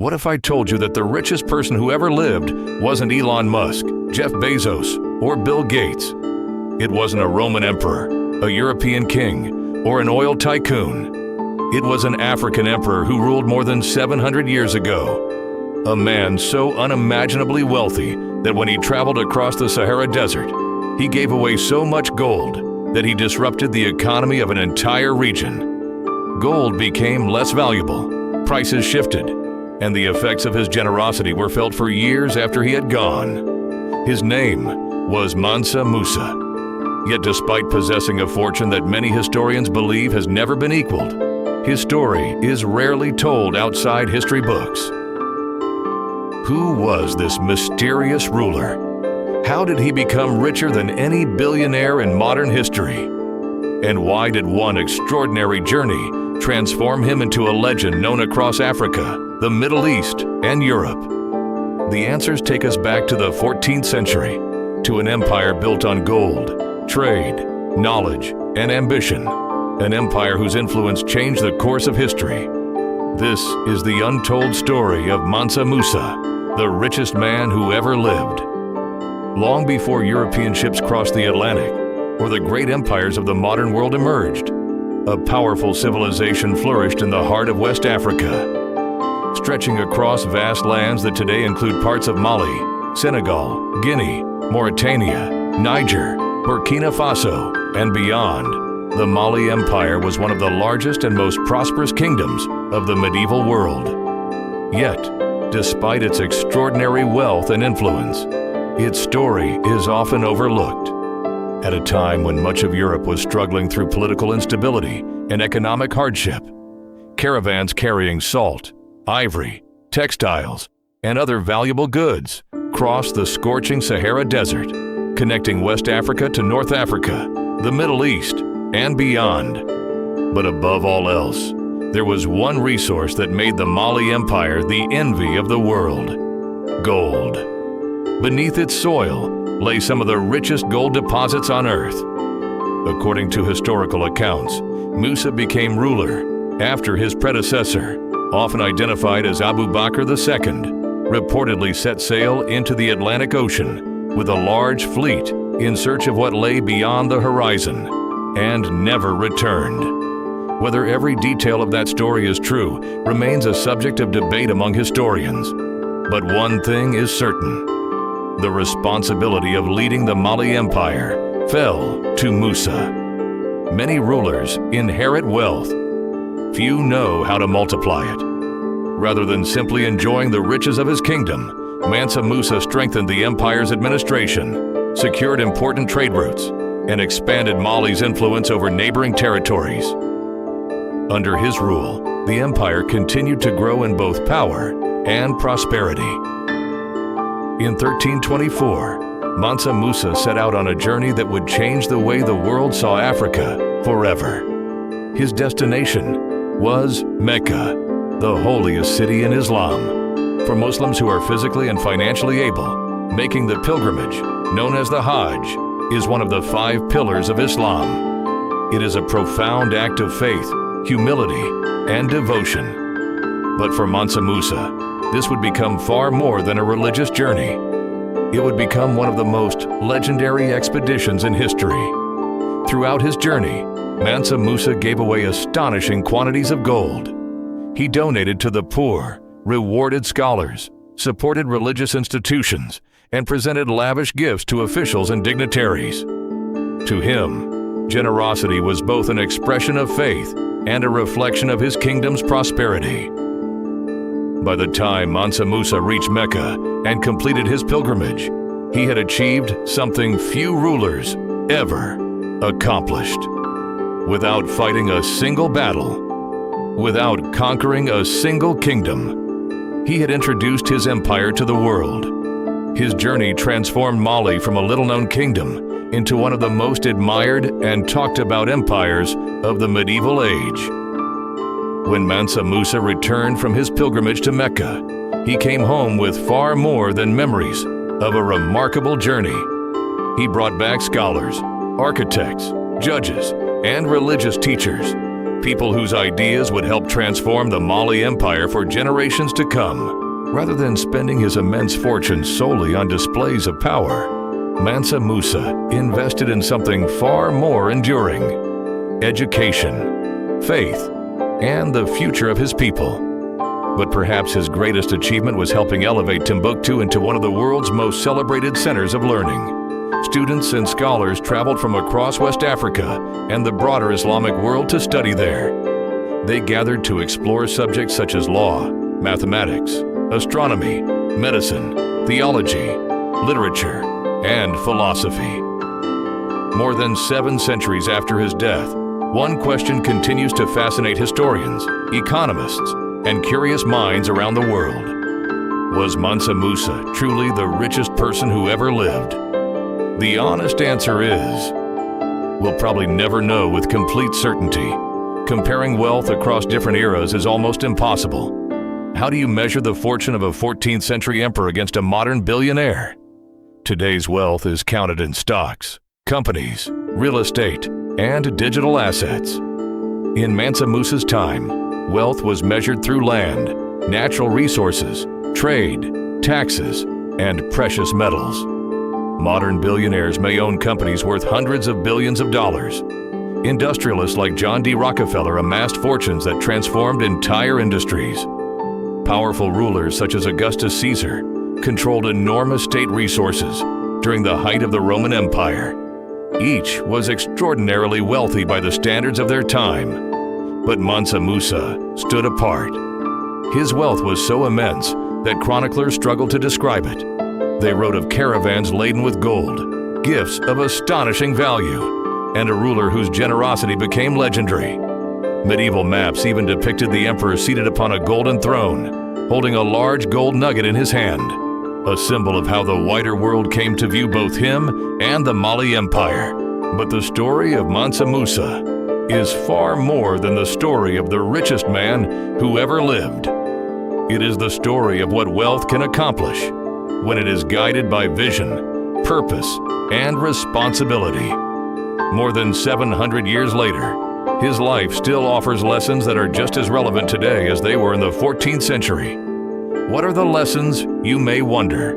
What if I told you that the richest person who ever lived wasn't Elon Musk, Jeff Bezos, or Bill Gates? It wasn't a Roman emperor, a European king, or an oil tycoon. It was an African emperor who ruled more than 700 years ago. A man so unimaginably wealthy that when he traveled across the Sahara Desert, he gave away so much gold that he disrupted the economy of an entire region. Gold became less valuable, prices shifted, and the effects of his generosity were felt for years after he had gone. His name was Mansa Musa. Yet despite possessing a fortune that many historians believe has never been equaled, his story is rarely told outside history books. Who was this mysterious ruler? How did he become richer than any billionaire in modern history? And why did one extraordinary journey transform him into a legend known across Africa, the Middle East, and Europe? The answers take us back to the 14th century, to an empire built on gold, trade, knowledge, and ambition. An empire whose influence changed the course of history. This is the untold story of Mansa Musa, the richest man who ever lived. Long before European ships crossed the Atlantic, or the great empires of the modern world emerged, a powerful civilization flourished in the heart of West Africa. Stretching across vast lands that today include parts of Mali, Senegal, Guinea, Mauritania, Niger, Burkina Faso, and beyond, the Mali Empire was one of the largest and most prosperous kingdoms of the medieval world. Yet, despite its extraordinary wealth and influence, its story is often overlooked. At a time when much of Europe was struggling through political instability and economic hardship, caravans carrying salt, ivory, textiles, and other valuable goods crossed the scorching Sahara Desert, connecting West Africa to North Africa, the Middle East, and beyond. But above all else, there was one resource that made the Mali Empire the envy of the world: gold. Beneath its soil lay some of the richest gold deposits on Earth. According to historical accounts, Musa became ruler after his predecessor, often identified as Abu Bakr II, reportedly set sail into the Atlantic Ocean with a large fleet in search of what lay beyond the horizon, and never returned. Whether every detail of that story is true remains a subject of debate among historians. But one thing is certain: the responsibility of leading the Mali Empire fell to Musa. Many rulers inherit wealth. Few know how to multiply it. Rather than simply enjoying the riches of his kingdom, Mansa Musa strengthened the empire's administration, secured important trade routes, and expanded Mali's influence over neighboring territories. Under his rule, the empire continued to grow in both power and prosperity. In 1324, Mansa Musa set out on a journey that would change the way the world saw Africa forever. His destination was Mecca, the holiest city in Islam. For Muslims who are physically and financially able, making the pilgrimage, known as the Hajj, is one of the 5 pillars of Islam. It is a profound act of faith, humility, and devotion. But for Mansa Musa, this would become far more than a religious journey. It would become one of the most legendary expeditions in history. Throughout his journey, Mansa Musa gave away astonishing quantities of gold. He donated to the poor, rewarded scholars, supported religious institutions, and presented lavish gifts to officials and dignitaries. To him, generosity was both an expression of faith and a reflection of his kingdom's prosperity. By the time Mansa Musa reached Mecca and completed his pilgrimage, he had achieved something few rulers ever accomplished. Without fighting a single battle, without conquering a single kingdom, he had introduced his empire to the world. His journey transformed Mali from a little-known kingdom into one of the most admired and talked about empires of the medieval age. When Mansa Musa returned from his pilgrimage to Mecca, he came home with far more than memories of a remarkable journey. He brought back scholars, architects, judges, and religious teachers, People whose ideas would help transform the Mali Empire for generations to come. Rather than spending his immense fortune solely on displays of power, Mansa Musa invested in something far more enduring: education, faith, and the future of his people. But perhaps his greatest achievement was helping elevate Timbuktu into one of the world's most celebrated centers of learning. Students and scholars traveled from across West Africa and the broader Islamic world to study there. They gathered to explore subjects such as law, mathematics, astronomy, medicine, theology, literature, and philosophy. More than 7 centuries after his death, one question continues to fascinate historians, economists, and curious minds around the world. Was Mansa Musa truly the richest person who ever lived? The honest answer is, we'll probably never know with complete certainty. Comparing wealth across different eras is almost impossible. How do you measure the fortune of a 14th century emperor against a modern billionaire? Today's wealth is counted in stocks, companies, real estate, and digital assets. In Mansa Musa's time, wealth was measured through land, natural resources, trade, taxes, and precious metals. Modern billionaires may own companies worth hundreds of billions of dollars. Industrialists like John D. Rockefeller amassed fortunes that transformed entire industries. Powerful rulers such as Augustus Caesar controlled enormous state resources during the height of the Roman Empire. Each was extraordinarily wealthy by the standards of their time. But Mansa Musa stood apart. His wealth was so immense that chroniclers struggled to describe it. They wrote of caravans laden with gold, gifts of astonishing value, and a ruler whose generosity became legendary. Medieval maps even depicted the emperor seated upon a golden throne, holding a large gold nugget in his hand, a symbol of how the wider world came to view both him and the Mali Empire. But the story of Mansa Musa is far more than the story of the richest man who ever lived. It is the story of what wealth can accomplish when it is guided by vision, purpose, and responsibility. More than 700 years later, his life still offers lessons that are just as relevant today as they were in the 14th century. What are the lessons, you may wonder?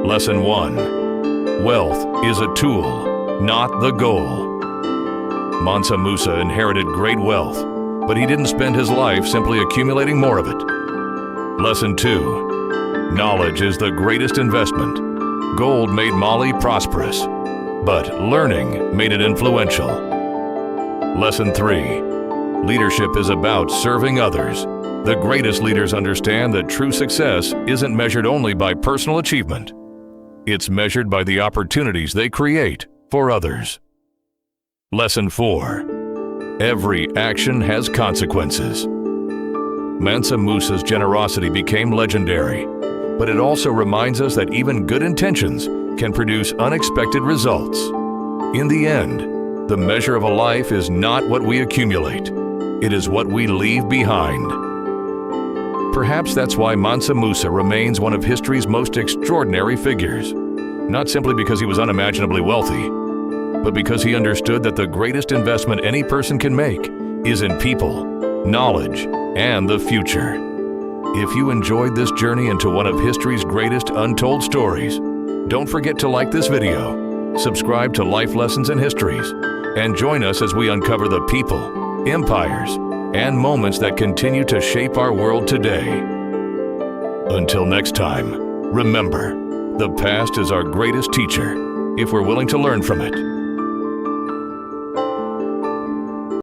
Lesson 1. Wealth is a tool, not the goal. Mansa Musa inherited great wealth, but he didn't spend his life simply accumulating more of it. Lesson 2. Knowledge is the greatest investment. Gold made Mali prosperous, but learning made it influential. Lesson 3. Leadership is about serving others. The greatest leaders understand that true success isn't measured only by personal achievement. It's measured by the opportunities they create for others. Lesson 4. Every action has consequences. Mansa Musa's generosity became legendary, but it also reminds us that even good intentions can produce unexpected results. In the end, the measure of a life is not what we accumulate, it is what we leave behind. Perhaps that's why Mansa Musa remains one of history's most extraordinary figures, not simply because he was unimaginably wealthy, but because he understood that the greatest investment any person can make is in people, knowledge, and the future. If you enjoyed this journey into one of history's greatest untold stories, don't forget to like this video, subscribe to Life Lessons in Histories, and join us as we uncover the people, empires, and moments that continue to shape our world today. Until next time, remember, the past is our greatest teacher if we're willing to learn from it.